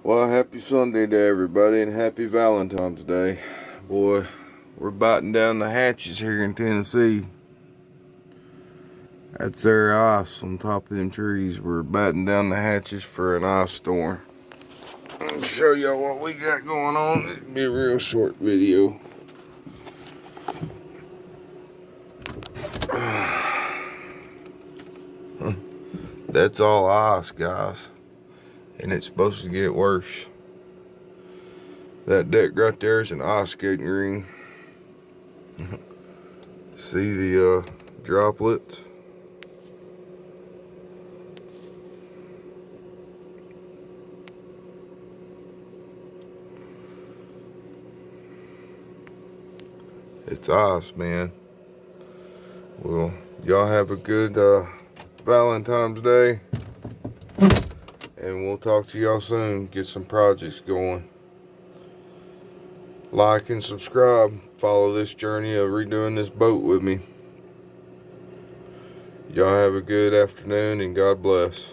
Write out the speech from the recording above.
Well, happy Sunday to everybody and happy Valentine's Day. Boy, we're biting down the hatches here in Tennessee. That's their ice on top of them trees. We're batting down the hatches for an ice storm. Let me show y'all what we got going on. It'll be a real short video. That's all ice, guys. And it's supposed to get worse. That deck right there is an ice skating ring. See the droplets? It's ice, man. Well, y'all have a good Valentine's Day. And we'll talk to y'all soon. Get some projects going. Like and subscribe. Follow this journey of redoing this boat with me. Y'all have a good afternoon and God bless.